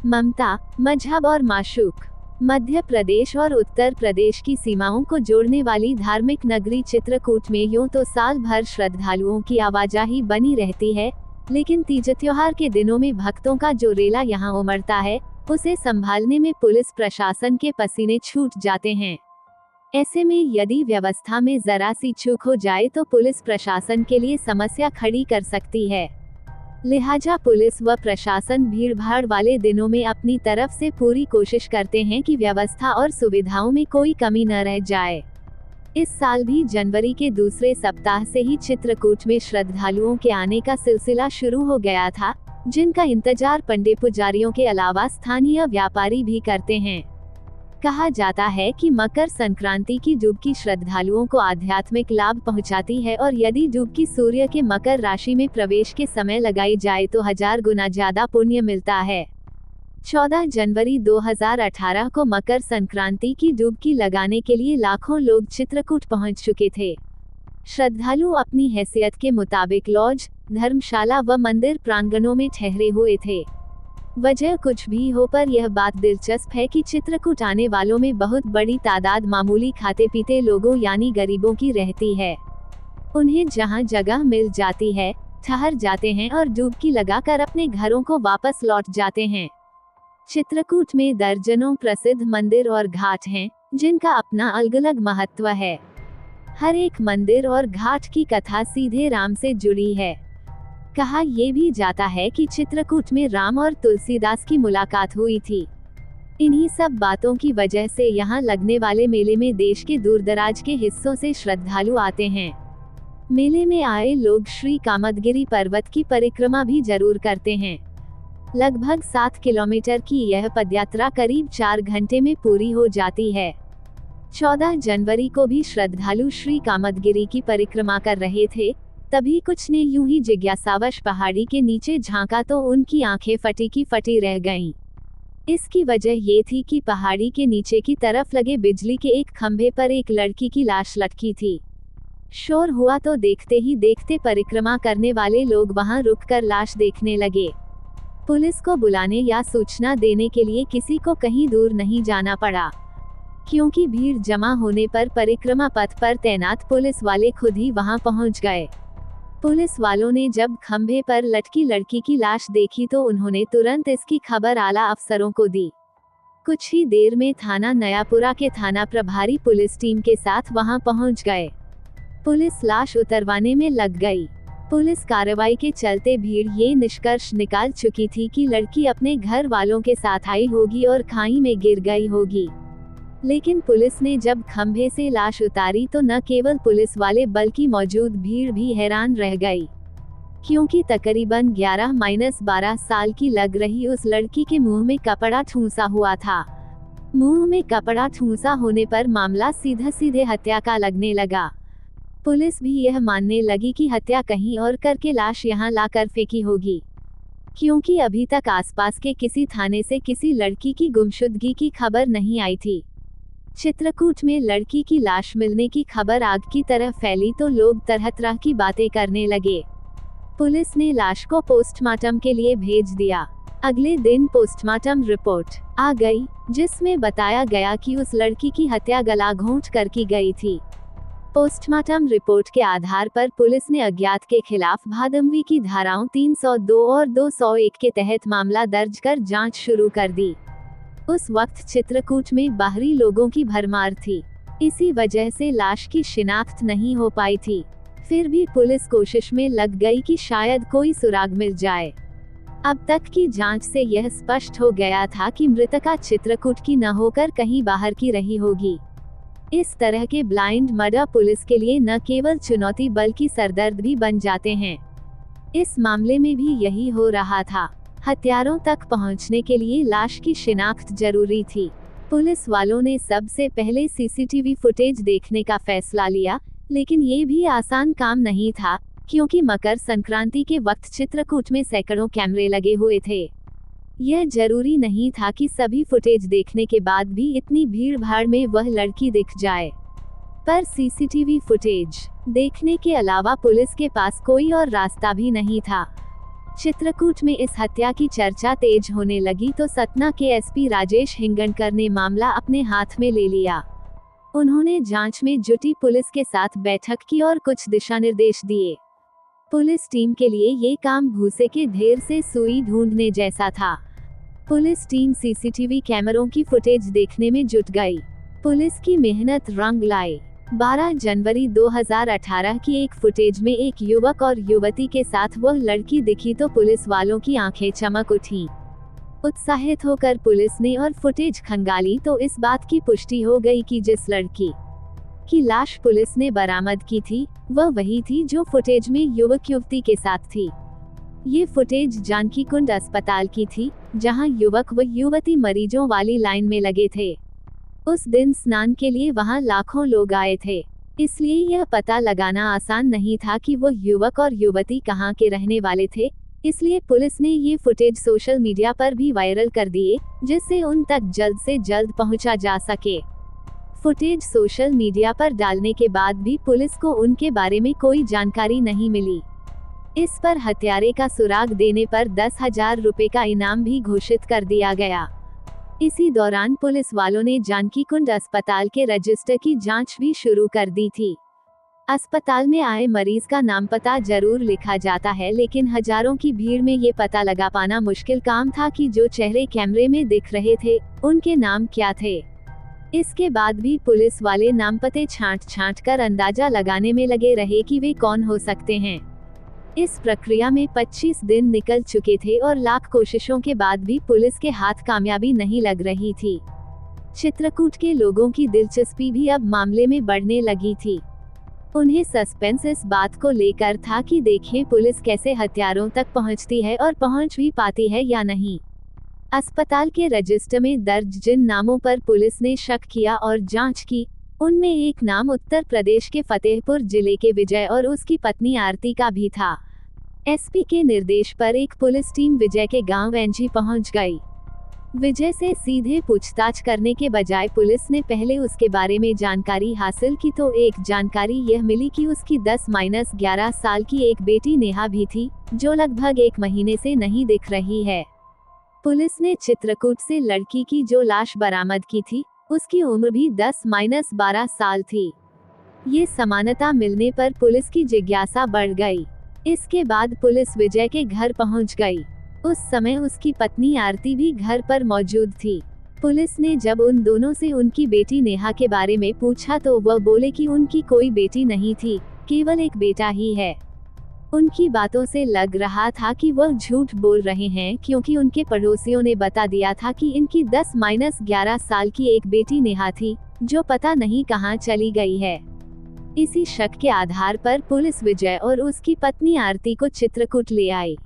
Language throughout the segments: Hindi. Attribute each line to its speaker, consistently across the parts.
Speaker 1: ममता, मजहब और माशूक। मध्य प्रदेश और उत्तर प्रदेश की सीमाओं को जोड़ने वाली धार्मिक नगरी चित्रकूट में यूं तो साल भर श्रद्धालुओं की आवाजाही बनी रहती है, लेकिन तीज त्योहार के दिनों में भक्तों का जो रेला यहां उमड़ता है, उसे संभालने में पुलिस प्रशासन के पसीने छूट जाते हैं। ऐसे में यदि व्यवस्था में जरा सी चूक हो जाए तो पुलिस प्रशासन के लिए समस्या खड़ी कर सकती है। लिहाजा पुलिस व प्रशासन भीड़भाड़ वाले दिनों में अपनी तरफ से पूरी कोशिश करते हैं कि व्यवस्था और सुविधाओं में कोई कमी न रह जाए। इस साल भी जनवरी के दूसरे सप्ताह से ही चित्रकूट में श्रद्धालुओं के आने का सिलसिला शुरू हो गया था, जिनका इंतजार पंडित पुजारियों के अलावा स्थानीय व्यापारी भी करते हैं। कहा जाता है कि मकर संक्रांति की डुबकी श्रद्धालुओं को आध्यात्मिक लाभ पहुंचाती है और यदि डुबकी सूर्य के मकर राशि में प्रवेश के समय लगाई जाए तो 1000 गुना ज्यादा पुण्य मिलता है। 14 जनवरी 2018 को मकर संक्रांति की डुबकी लगाने के लिए लाखों लोग चित्रकूट पहुंच चुके थे। श्रद्धालु अपनी हैसियत के मुताबिक लॉज, धर्मशाला व मंदिर प्रांगणों में ठहरे हुए थे। वजह कुछ भी हो, पर यह बात दिलचस्प है कि चित्रकूट आने वालों में बहुत बड़ी तादाद मामूली खाते पीते लोगों यानी गरीबों की रहती है। उन्हें जहां जगह मिल जाती है, ठहर जाते हैं और डुबकी लगाकर अपने घरों को वापस लौट जाते हैं। चित्रकूट में दर्जनों प्रसिद्ध मंदिर और घाट हैं, जिनका अपना अलग अलग महत्व है। हर एक मंदिर और घाट की कथा सीधे राम से जुड़ी है। कहा यह भी जाता है कि चित्रकूट में राम और तुलसीदास की मुलाकात हुई थी। इन्हीं सब बातों की वजह से यहाँ लगने वाले मेले में देश के दूरदराज के हिस्सों से श्रद्धालु आते हैं। मेले में आए लोग श्री कामदगिरी पर्वत की परिक्रमा भी जरूर करते हैं। लगभग 7 किलोमीटर की यह पदयात्रा करीब 4 घंटे में पूरी हो जाती है। 14 जनवरी को भी श्रद्धालु श्री कामदगिरी की परिक्रमा कर रहे थे, तभी कुछ ने यूं ही जिज्ञासावश पहाड़ी के नीचे झांका तो उनकी आंखें फटी की फटी रह गईं। इसकी वजह ये थी कि पहाड़ी के नीचे की तरफ लगे बिजली के एक खंभे पर एक लड़की की लाश लटकी थी। शोर हुआ तो देखते ही देखते परिक्रमा करने वाले लोग वहां रुककर लाश देखने लगे। पुलिस को बुलाने या सूचना देने के लिए किसी को कहीं दूर नहीं जाना पड़ा, क्योंकि भीड़ जमा होने पर परिक्रमा पथ पर तैनात पुलिस वाले खुद ही वहां पहुंच गए। पुलिस वालों ने जब खंभे पर लटकी लड़की की लाश देखी तो उन्होंने तुरंत इसकी खबर आला अफसरों को दी। कुछ ही देर में थाना नयापुरा के थाना प्रभारी पुलिस टीम के साथ वहां पहुंच गए। पुलिस लाश उतरवाने में लग गई। पुलिस कार्रवाई के चलते भीड़ ये निष्कर्ष निकाल चुकी थी कि लड़की अपने घर वालों के साथ आई होगी और खाई में गिर गई होगी। लेकिन पुलिस ने जब खंभे से लाश उतारी तो न केवल पुलिस वाले बल्कि मौजूद भीड़ भी हैरान रह गई, क्योंकि तकरीबन 11-12 साल की लग रही उस लड़की के मुंह में कपड़ा ठूंसा हुआ था। मुंह में कपड़ा ठूंसा होने पर मामला सीधे हत्या का लगने लगा। पुलिस भी यह मानने लगी कि हत्या कहीं और करके लाश यहां लाकर फेंकी होगी, क्योंकि अभी तक आसपास के किसी थाने से किसी लड़की की गुमशुदगी की खबर नहीं आई थी। चित्रकूट में लड़की की लाश मिलने की खबर आग की तरह फैली तो लोग तरह तरह की बातें करने लगे। पुलिस ने लाश को पोस्टमार्टम के लिए भेज दिया। अगले दिन पोस्टमार्टम रिपोर्ट आ गई, जिसमें बताया गया कि उस लड़की की हत्या गला घोंट कर की गई थी। पोस्टमार्टम रिपोर्ट के आधार पर पुलिस ने अज्ञात के खिलाफ भादमवी की धाराओं 302 और 201 के तहत मामला दर्ज कर जांच शुरू कर दी। उस वक्त चित्रकूट में बाहरी लोगों की भरमार थी, इसी वजह से लाश की शिनाख्त नहीं हो पाई थी। फिर भी पुलिस कोशिश में लग गई कि शायद कोई सुराग मिल जाए। अब तक की जांच से यह स्पष्ट हो गया था कि मृतका चित्रकूट की न होकर कहीं बाहर की रही होगी। इस तरह के ब्लाइंड मर्डर पुलिस के लिए न केवल चुनौती बल्कि सरदर्द भी बन जाते हैं। इस मामले में भी यही हो रहा था। हत्यारों तक पहुंचने के लिए लाश की शिनाख्त जरूरी थी। पुलिस वालों ने सबसे पहले सीसीटीवी फुटेज देखने का फैसला लिया, लेकिन ये भी आसान काम नहीं था, क्योंकि मकर संक्रांति के वक्त चित्रकूट में सैकड़ों कैमरे लगे हुए थे। यह जरूरी नहीं था कि सभी फुटेज देखने के बाद भी इतनी भीड़ भाड़ में वह लड़की दिख जाए। पर सीसीटीवी फुटेज देखने के अलावा पुलिस के पास कोई और रास्ता भी नहीं था। चित्रकूट में इस हत्या की चर्चा तेज होने लगी तो सतना के एसपी राजेश हिंगणकर ने मामला अपने हाथ में ले लिया। उन्होंने जांच में जुटी पुलिस के साथ बैठक की और कुछ दिशा निर्देश दिए। पुलिस टीम के लिए ये काम भूसे के ढेर से सुई ढूंढने जैसा था। पुलिस टीम सीसीटीवी कैमरों की फुटेज देखने में जुट गई। पुलिस की मेहनत रंग लाई। 12 जनवरी 2018 की एक फुटेज में एक युवक और युवती के साथ वह लड़की दिखी तो पुलिस वालों की आंखें चमक उठी। उत्साहित होकर पुलिस ने और फुटेज खंगाली तो इस बात की पुष्टि हो गई कि जिस लड़की की लाश पुलिस ने बरामद की थी वह वही थी जो फुटेज में युवक युवती के साथ थी। ये फुटेज जानकी कुंड अस्पताल की थी, जहां युवक व युवती मरीजों वाली लाइन में लगे थे। उस दिन स्नान के लिए वहां लाखों लोग आए थे, इसलिए यह पता लगाना आसान नहीं था कि वो युवक और युवती कहां के रहने वाले थे। इसलिए पुलिस ने ये फुटेज सोशल मीडिया पर भी वायरल कर दिए, जिससे उन तक जल्द से जल्द पहुंचा जा सके। फुटेज सोशल मीडिया पर डालने के बाद भी पुलिस को उनके बारे में कोई जानकारी नहीं मिली। इस पर हत्यारे का सुराग देने पर 10,000 रुपए का इनाम भी घोषित कर दिया गया। इसी दौरान पुलिस वालों ने जानकी कुंड अस्पताल के रजिस्टर की जांच भी शुरू कर दी थी। अस्पताल में आए मरीज का नाम पता जरूर लिखा जाता है, लेकिन हजारों की भीड़ में ये पता लगा पाना मुश्किल काम था कि जो चेहरे कैमरे में दिख रहे थे उनके नाम क्या थे। इसके बाद भी पुलिस वाले नाम पते छांट कर अंदाजा लगाने में लगे रहे कि वे कौन हो सकते हैं। इस प्रक्रिया में 25 दिन निकल चुके थे और लाख कोशिशों के बाद भी पुलिस के हाथ कामयाबी नहीं लग रही थी। चित्रकूट के लोगों की दिलचस्पी भी अब मामले में बढ़ने लगी थी। उन्हें सस्पेंस इस बात को लेकर था कि देखें पुलिस कैसे हत्यारों तक पहुंचती है और पहुंच भी पाती है या नहीं। अस्पताल के रजिस्टर में दर्ज जिन नामों पर पुलिस ने शक किया और जांच की, उनमें एक नाम उत्तर प्रदेश के फतेहपुर जिले के विजय और उसकी पत्नी आरती का भी था। एसपी के निर्देश पर एक पुलिस टीम विजय के गांव एंजी पहुंच गई। विजय से सीधे पूछताछ करने के बजाय पुलिस ने पहले उसके बारे में जानकारी हासिल की तो एक जानकारी यह मिली कि उसकी 10-11 साल की एक बेटी नेहा भी थी, जो लगभग 1 महीने से नहीं दिख रही है। पुलिस ने चित्रकूट से लड़की की जो लाश बरामद की थी, उसकी उम्र भी 10-12 साल थी। ये समानता मिलने पर पुलिस की जिज्ञासा बढ़ गई। इसके बाद पुलिस विजय के घर पहुंच गई। उस समय उसकी पत्नी आरती भी घर पर मौजूद थी। पुलिस ने जब उन दोनों से उनकी बेटी नेहा के बारे में पूछा तो वह बोले कि उनकी कोई बेटी नहीं थी, केवल एक बेटा ही है। उनकी बातों से लग रहा था कि वह झूठ बोल रहे हैं, क्योंकि उनके पड़ोसियों ने बता दिया था कि इनकी 10-11 साल की एक बेटी नेहा थी, जो पता नहीं कहां चली गई है। इसी शक के आधार पर पुलिस विजय और उसकी पत्नी आरती को चित्रकूट ले आई।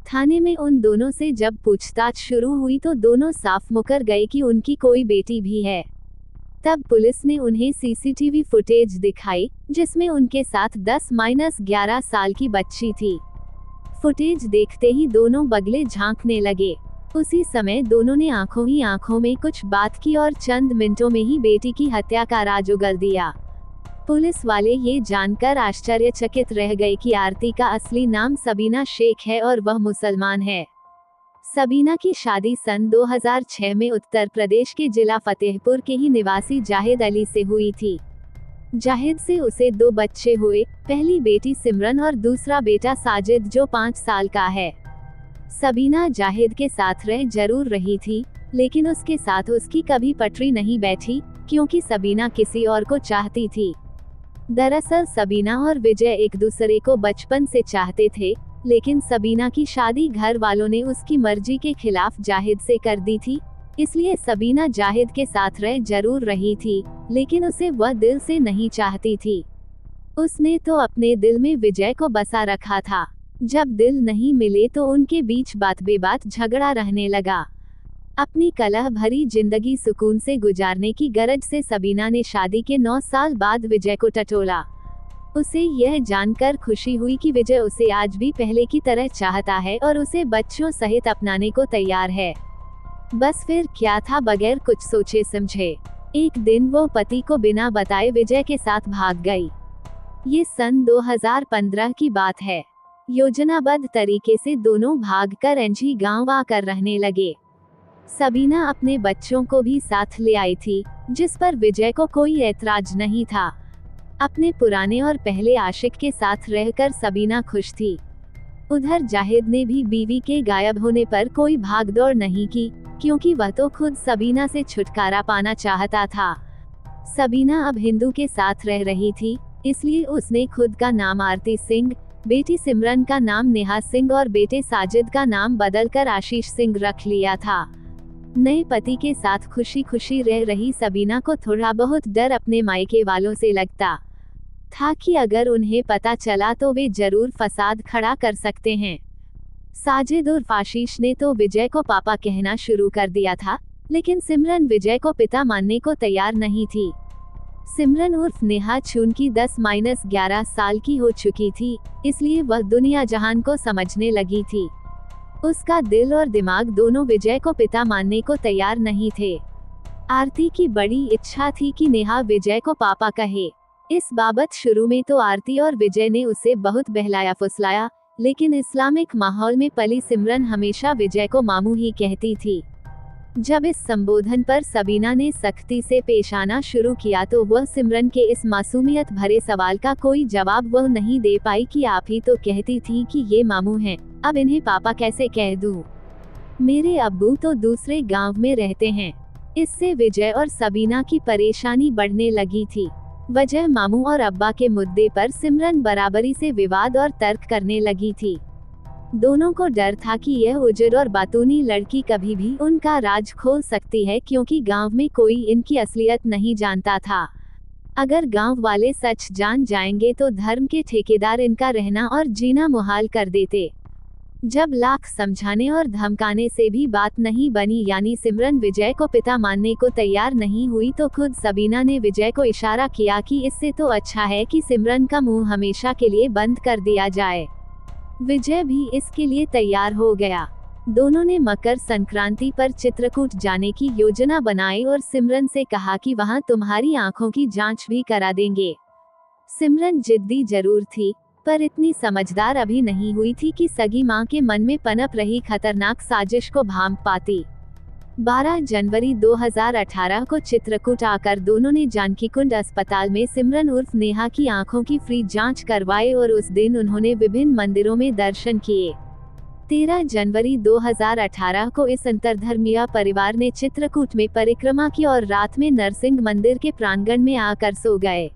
Speaker 1: थाने में उन दोनों से जब पूछताछ शुरू हुई तो दोनों साफ मुकर गए कि उनकी कोई बेटी भी है। तब पुलिस ने उन्हें सीसीटीवी फुटेज दिखाई, जिसमें उनके साथ 10-11 साल की बच्ची थी। फुटेज देखते ही दोनों बगले झांकने लगे। उसी समय दोनों ने आंखों ही आंखों में कुछ बात की और चंद मिनटों में ही बेटी की हत्या का राज उगल दिया। पुलिस वाले ये जानकर आश्चर्यचकित रह गए कि आरती का असली नाम सबीना शेख है और वह मुसलमान है। सबीना की शादी सन 2006 में उत्तर प्रदेश के जिला फतेहपुर के ही निवासी जाहिद अली से हुई थी। जाहिद से उसे 2 बच्चे हुए, पहली बेटी सिमरन और दूसरा बेटा साजिद, जो 5 साल का है। सबीना जाहिद के साथ रह जरूर रही थी, लेकिन उसके साथ उसकी कभी पटरी नहीं बैठी, क्योंकि सबीना किसी और को चाहती थी। दरअसल सबीना और विजय एक दूसरे को बचपन से चाहते थे, लेकिन सबीना की शादी घर वालों ने उसकी मर्जी के खिलाफ जाहिद से कर दी थी। इसलिए सबीना जाहिद के साथ रह जरूर रही थी, लेकिन उसे वह दिल से नहीं चाहती थी। उसने तो अपने दिल में विजय को बसा रखा था। जब दिल नहीं मिले तो उनके बीच बात बेबात झगड़ा रहने लगा। अपनी कलह भरी जिंदगी सुकून से गुजारने की गरज से सबीना ने शादी के 9 साल बाद विजय को टटोला। उसे यह जानकर खुशी हुई कि विजय उसे आज भी पहले की तरह चाहता है और उसे बच्चों सहित अपनाने को तैयार है। बस फिर क्या था, बगैर कुछ सोचे समझे एक दिन वो पति को बिना बताए विजय के साथ भाग गई। ये सन 2015 की बात है। योजनाबद्ध तरीके से दोनों भागकर एनजी गांव आकर रहने लगे। सबीना अपने बच्चों को भी साथ ले आई थी, जिस पर विजय को कोई ऐतराज नहीं था। अपने पुराने और पहले आशिक के साथ रहकर सबीना खुश थी। उधर जाहिद ने भी बीवी के गायब होने पर कोई भागदौड़ नहीं की, क्योंकि वह तो खुद सबीना से छुटकारा पाना चाहता था। सबीना अब हिंदू के साथ रह रही थी, इसलिए उसने खुद का नाम आरती सिंह, बेटी सिमरन का नाम नेहा सिंह और बेटे साजिद का नाम बदलकर आशीष सिंह रख लिया था। नए पति के साथ खुशी खुशी रह रही सबीना को थोड़ा बहुत डर अपने मायके वालों से लगता था कि अगर उन्हें पता चला तो वे जरूर फसाद खड़ा कर सकते हैं। साजिद और आशीष ने तो विजय को पापा कहना शुरू कर दिया था, लेकिन सिमरन विजय को पिता मानने को तैयार नहीं थी। सिमरन उर्फ नेहा चूंकि 10-11 साल की हो चुकी थी, इसलिए वह दुनिया जहान को समझने लगी थी। उसका दिल और दिमाग दोनों विजय को पिता मानने को तैयार नहीं थे। आरती की बड़ी इच्छा थी कि नेहा विजय को पापा कहे। इस बाबत शुरू में तो आरती और विजय ने उसे बहुत बहलाया फुसलाया, लेकिन इस्लामिक माहौल में पली सिमरन हमेशा विजय को मामू ही कहती थी। जब इस संबोधन पर सबीना ने सख्ती से पेश आना शुरू किया तो वह सिमरन के इस मासूमियत भरे सवाल का कोई जवाब वह नहीं दे पाई कि आप ही तो कहती थी कि ये मामू हैं, अब इन्हें पापा कैसे कह दूं? मेरे अब्बू तो दूसरे गांव में रहते हैं। इससे विजय और सबीना की परेशानी बढ़ने लगी थी। वजह मामू और अब्बा के मुद्दे पर सिमरन बराबरी से विवाद और तर्क करने लगी थी। दोनों को डर था कि यह उजड़ और बातूनी लड़की कभी भी उनका राज खोल सकती है, क्योंकि गांव में कोई इनकी असलियत नहीं जानता था। अगर गांव वाले सच जान जाएंगे तो धर्म के ठेकेदार इनका रहना और जीना मुहाल कर देते। जब लाख समझाने और धमकाने से भी बात नहीं बनी, यानी सिमरन विजय को पिता मानने को तैयार नहीं हुई, तो खुद सबीना ने विजय को इशारा किया कि इससे तो अच्छा है कि सिमरन का मुंह हमेशा के लिए बंद कर दिया जाए। विजय भी इसके लिए तैयार हो गया। दोनों ने मकर संक्रांति पर चित्रकूट जाने की योजना बनाई और सिमरन से कहा कि वहां तुम्हारी आंखों की जांच भी करा देंगे। सिमरन जिद्दी जरूर थी, पर इतनी समझदार अभी नहीं हुई थी कि सगी मां के मन में पनप रही खतरनाक साजिश को भांप पाती। 12 जनवरी 2018 को चित्रकूट आकर दोनों ने जानकीकुंड अस्पताल में सिमरन उर्फ नेहा की आंखों की फ्री जांच करवाए और उस दिन उन्होंने विभिन्न मंदिरों में दर्शन किए। 13 जनवरी 2018 को इस अंतरधर्मीय परिवार ने चित्रकूट में परिक्रमा की और रात में नरसिंह मंदिर के प्रांगण में आकर सो गए।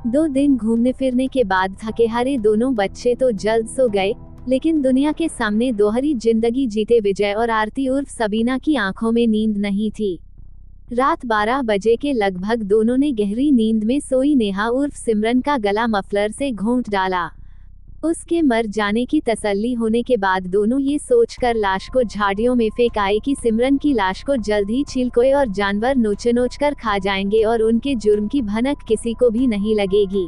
Speaker 1: 2 दिन घूमने फिरने के बाद थके हारे दोनों बच्चे तो जल्द सो गए, लेकिन दुनिया के सामने दोहरी जिंदगी जीते विजय और आरती उर्फ सबीना की आंखों में नींद नहीं थी। रात 12 बजे के लगभग दोनों ने गहरी नींद में सोई नेहा उर्फ सिमरन का गला मफलर से घोंट डाला। उसके मर जाने की तसल्ली होने के बाद दोनों ये सोचकर लाश को झाड़ियों में फेंक आए कि सिमरन की लाश को जल्द ही चीलकोए और जानवर नोच कर खा जाएंगे और उनके जुर्म की भनक किसी को भी नहीं लगेगी।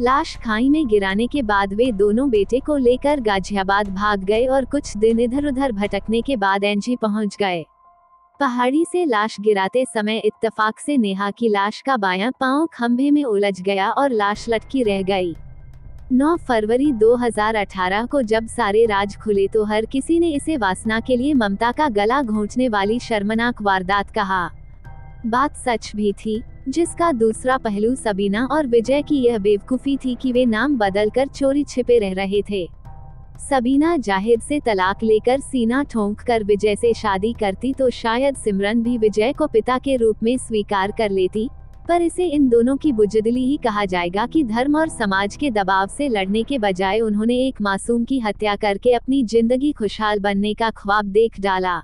Speaker 1: लाश खाई में गिराने के बाद वे दोनों बेटे को लेकर गाजियाबाद भाग गए और कुछ दिन इधर उधर भटकने के बाद एनजी पहुंच गए। पहाड़ी से लाश गिराते समय इत्तेफाक से नेहा की लाश का बायां पांव खंभे में उलझ गया और लाश लटकी रह गई। 9 फरवरी 2018 को जब सारे राज खुले तो हर किसी ने इसे वासना के लिए ममता का गला घोंटने वाली शर्मनाक वारदात कहा। बात सच भी थी, जिसका दूसरा पहलू सबीना और विजय की यह बेवकूफी थी कि वे नाम बदलकर चोरी छिपे रह रहे थे। सबीना जाहिद से तलाक लेकर सीना ठोंक कर विजय से शादी करती तो शायद सिमरन भी विजय को पिता के रूप में स्वीकार कर लेती, पर इसे इन दोनों की बुजदिली ही कहा जाएगा कि धर्म और समाज के दबाव से लड़ने के बजाय उन्होंने एक मासूम की हत्या करके अपनी जिंदगी खुशहाल बनने का ख्वाब देख डाला।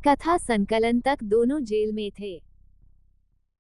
Speaker 1: कथा संकलन तक दोनों जेल में थे।